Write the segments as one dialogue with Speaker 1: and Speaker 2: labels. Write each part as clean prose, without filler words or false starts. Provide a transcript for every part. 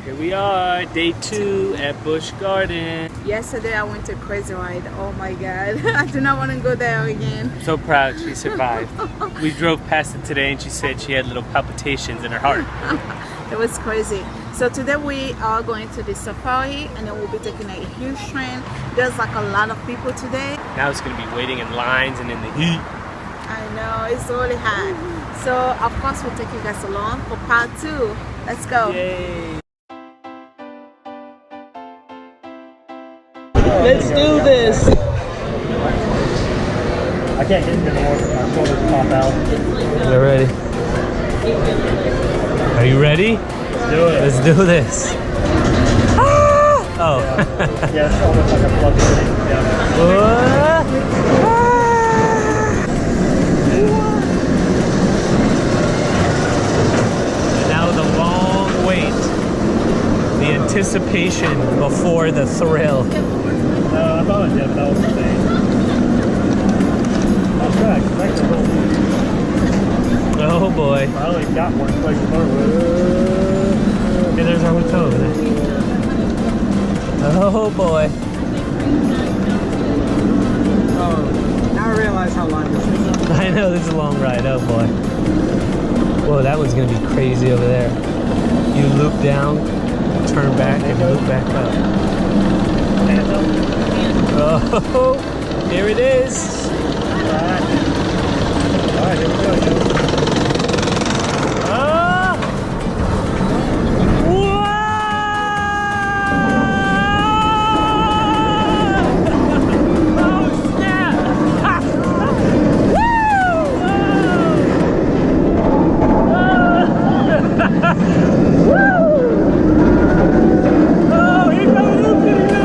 Speaker 1: Here we are, day 2 at Busch Garden.
Speaker 2: Yesterday I went to Crazy Ride. Oh my god. I do not want to go there again.
Speaker 1: So proud she survived. We drove past it today and she said she had little palpitations in her heart.
Speaker 2: It was crazy. So today we are going to the safari and then we'll be taking a huge train. There's like a lot of people today.
Speaker 1: Now it's going to be waiting in lines and in the heat.
Speaker 2: I know, it's really hot. So of course we'll take you guys along for part 2. Let's go.
Speaker 1: Yay! Let's do this!
Speaker 3: I can't get into the water. My shoulders pop out.
Speaker 1: They're ready. Are you ready?
Speaker 3: Let's do it.
Speaker 1: Let's do this. Ah! Oh.
Speaker 3: Yeah, it's almost like a plug thing. Yeah.
Speaker 1: What? And now the long wait. The anticipation before the thrill.
Speaker 3: I thought it did, but that was the thing. Oh, good.
Speaker 1: Oh boy.
Speaker 3: I only got one place to start with.
Speaker 1: Okay, there's our hotel over there. Oh boy.
Speaker 3: Oh, now I realize how long this is.
Speaker 1: I know, this is a long ride. Oh boy. Whoa, that one's gonna be crazy over there. You loop down, turn back, and loop back up. Oh, here it is.
Speaker 3: Alright, here we go.
Speaker 1: Oh! Whoa! Oh, snap! Ha! Woo! Oh! Oh, here goes the loop-de-loop!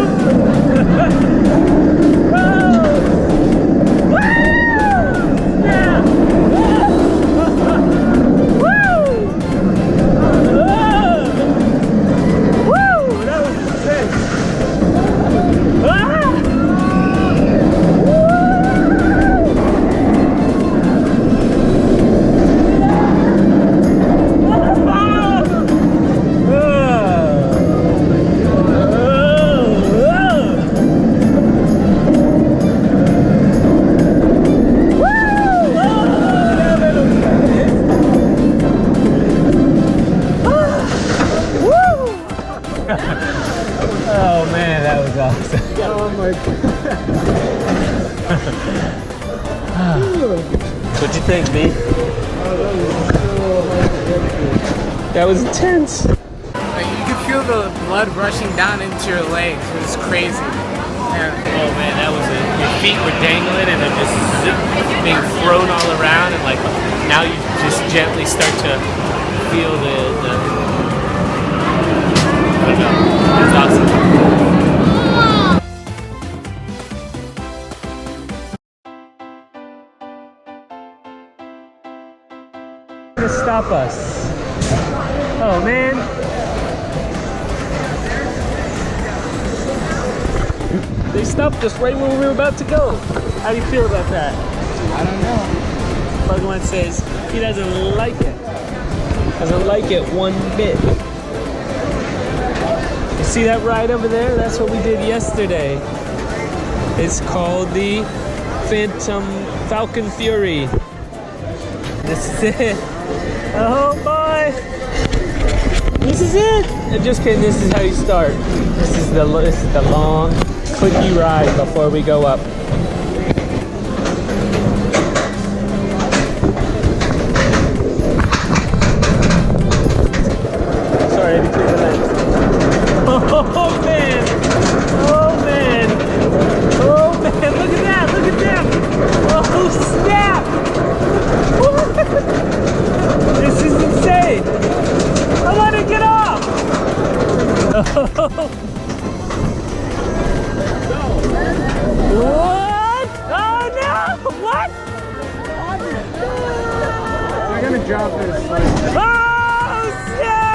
Speaker 1: Oh man, that was awesome.
Speaker 3: Oh my god.
Speaker 1: What'd you think, B? That was intense.
Speaker 4: Like you could feel the blood rushing down into your legs. It was crazy. Yeah.
Speaker 1: Oh man, that was it. Your feet were dangling and they're just being thrown all around, and like now you just gently start to feel the I don't know. It's awesome. To stop us. Oh man. They stopped us right when we were about to go. How do you feel about that?
Speaker 4: I don't know.
Speaker 1: Bhagwan says he doesn't like it. Doesn't like it one bit. You see that ride over there? That's what we did yesterday. It's called the Falcon Fury. This is it. Oh boy! This is it. I'm just kidding. This is how you start. This is the long, clicky ride before we go up. Sorry, between the legs. Oh man! Oh man! Oh man! Look at that! Look at that! Oh snap! This is insane! I want to get off! What? Oh no! What?
Speaker 3: I'm gonna drop this.
Speaker 1: Oh snap!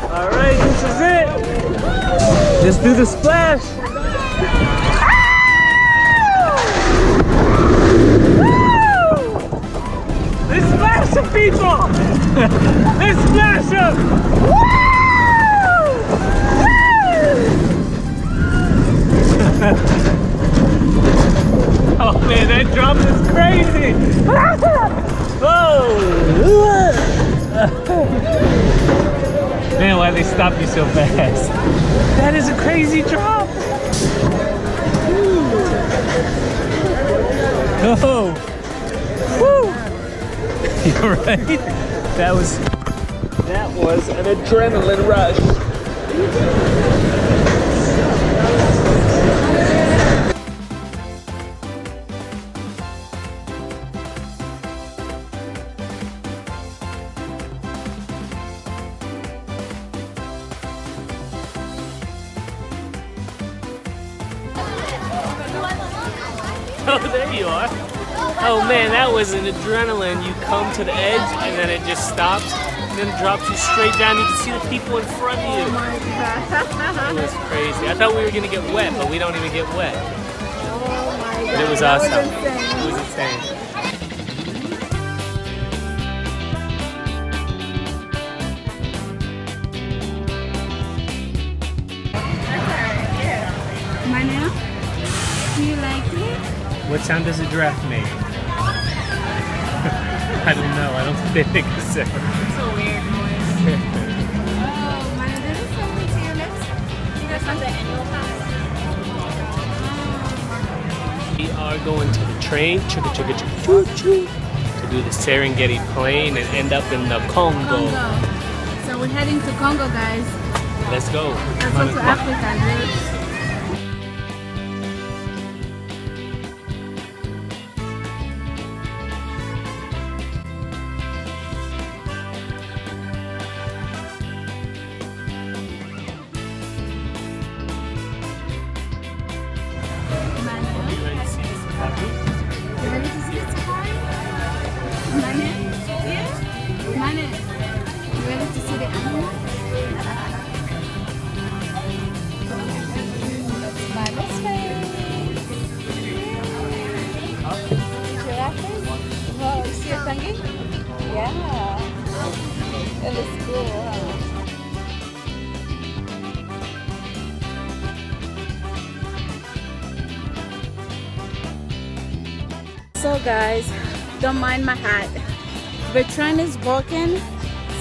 Speaker 1: All right, this is it. Just do the splash. Let's splash some people. Let's splash them. Oh man, that drop is crazy. Whoa. Man, why they stop you so fast? That is a crazy drop. Oh. Woo. You're right. That was an adrenaline rush. Oh, there you are. Oh man, that was an adrenaline. You come to the edge and then it just stops and then it drops you straight down. You can see the people in front of you.
Speaker 2: Oh my God.
Speaker 1: It was crazy. I thought we were gonna get wet, but we don't even get wet.
Speaker 2: Oh my God.
Speaker 1: But it was
Speaker 2: That
Speaker 1: awesome.
Speaker 2: insane.
Speaker 1: It was insane.
Speaker 2: Manu, do you like it?
Speaker 1: What sound does a giraffe make? I don't know. I don't think they make a sound.
Speaker 2: It's a weird noise. Oh, Manu, this is something to your lips. You guys want the annual pass?
Speaker 1: We are going to the train, chugga chugga chugga choo choo, to do the Serengeti Plain and end up in the Congo.
Speaker 2: Congo. So we're heading to Congo, guys.
Speaker 1: Let's go.
Speaker 2: That's
Speaker 1: Come on,
Speaker 2: also
Speaker 1: come on.
Speaker 2: Africa, dude.
Speaker 1: You ready to see this safari?
Speaker 2: You ready to see the safari? Manu? Yeah? Manu, you ready to see the animal? Manu's face. Giraffes? Wow, you see a tongue? Yeah. It looks cool. Wow. So guys, don't mind my hat. The train is broken,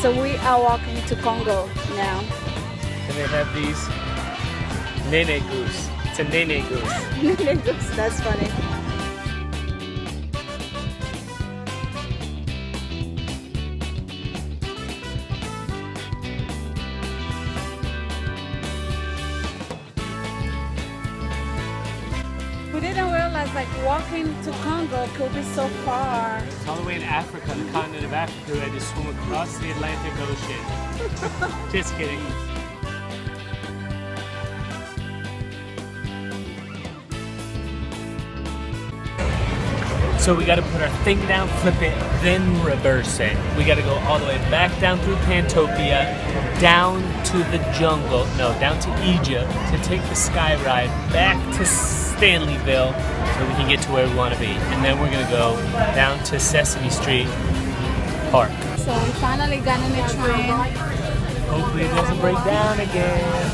Speaker 2: so we are walking to Congo now.
Speaker 1: And they have these nene goose. It's a nene goose.
Speaker 2: That's funny. We didn't realize like walking to Congo could be so far.
Speaker 1: It's all the way in Africa, the continent of Africa. We had to swim across the Atlantic Ocean. Just kidding. So we got to put our thing down, flip it, then reverse it. We got to go all the way back down through Pantopia, down to the jungle, no, down to Egypt to take the sky ride back to Stanleyville so we can get to where we want to be. And then we're going to go down to Sesame Street Park.
Speaker 2: So we finally got in the train.
Speaker 1: Hopefully it doesn't break down again.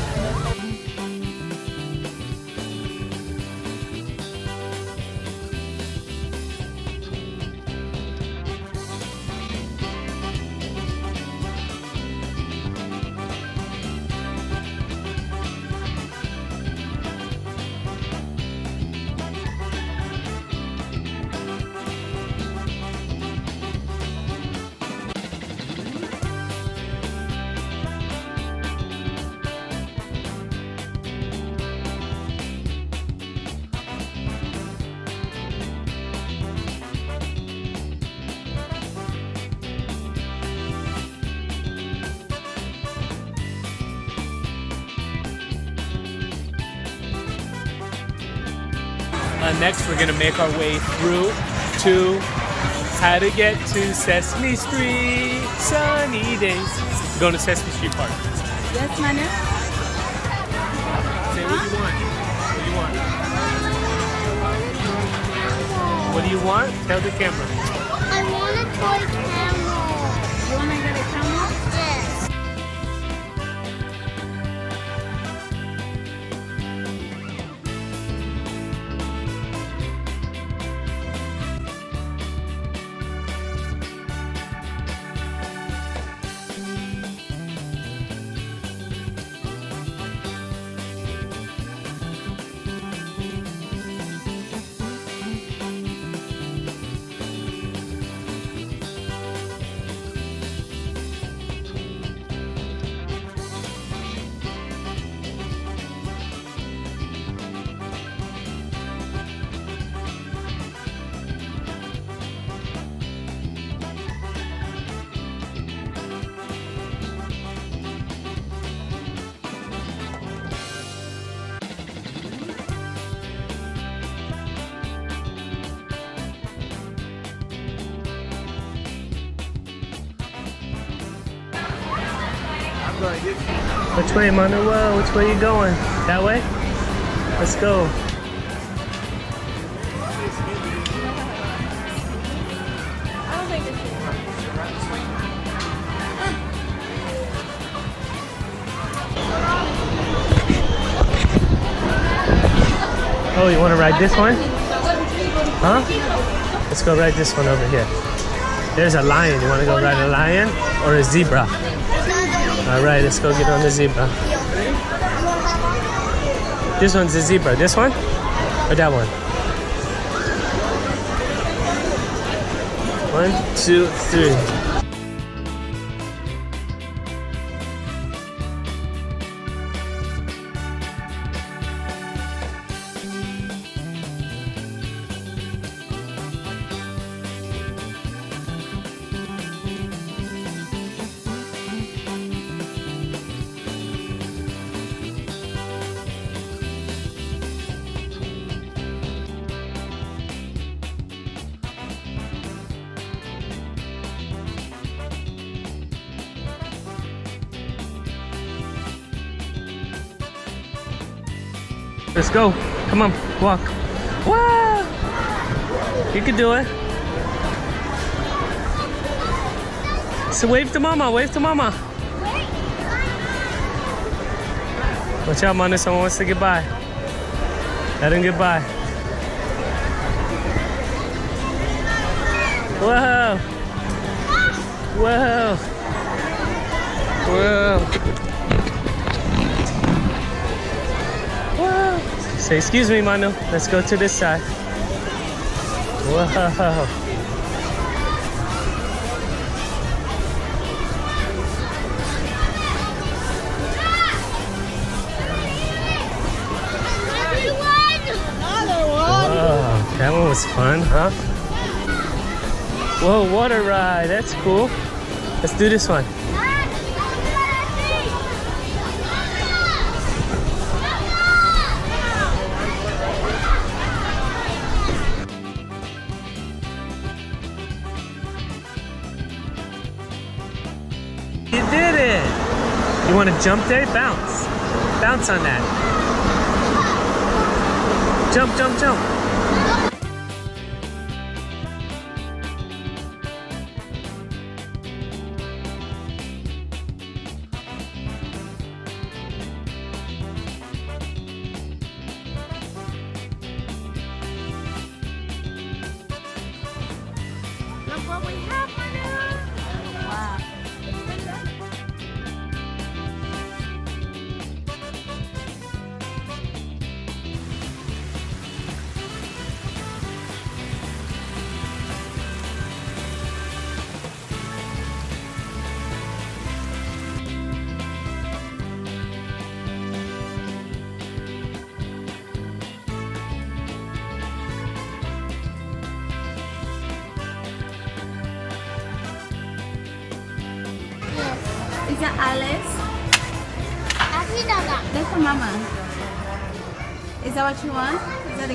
Speaker 1: Next, we're gonna make our way through to how to get to Sesame Street. Sunny days. We're going to Sesame Street Park.
Speaker 2: Yes, Manu?
Speaker 1: you want? Tell the camera.
Speaker 5: I want a toy camel.
Speaker 2: You wanna get a camel?
Speaker 5: Yes.
Speaker 1: Which way, Manuel? Which way you going? That way? Let's go.
Speaker 2: I don't think it's
Speaker 1: Oh, you want to ride this one? Huh? Let's go ride this one over here. There's a lion. You want to go ride a lion or a zebra? All right, let's go get on the zebra. This one's the zebra. This one? Or that one? 1, 2, 3. Let's go. Come on, walk. Wow! You can do it. So wave to mama, wave to mama. Watch out, Manu, someone wants to get by. Let him get by. Whoa! Whoa! Whoa! Say, excuse me, Manu. Let's go to this side. Whoa. Whoa, that one was fun, huh? Whoa, water ride. That's cool. Let's do this one. You did it! You want to jump there? Bounce. Bounce on that. Jump, jump, jump.
Speaker 2: Look what we have, Manu. Wow. Is that Alice?
Speaker 5: Actually, no, no.
Speaker 2: That's for Mama. Is that what you want? Is that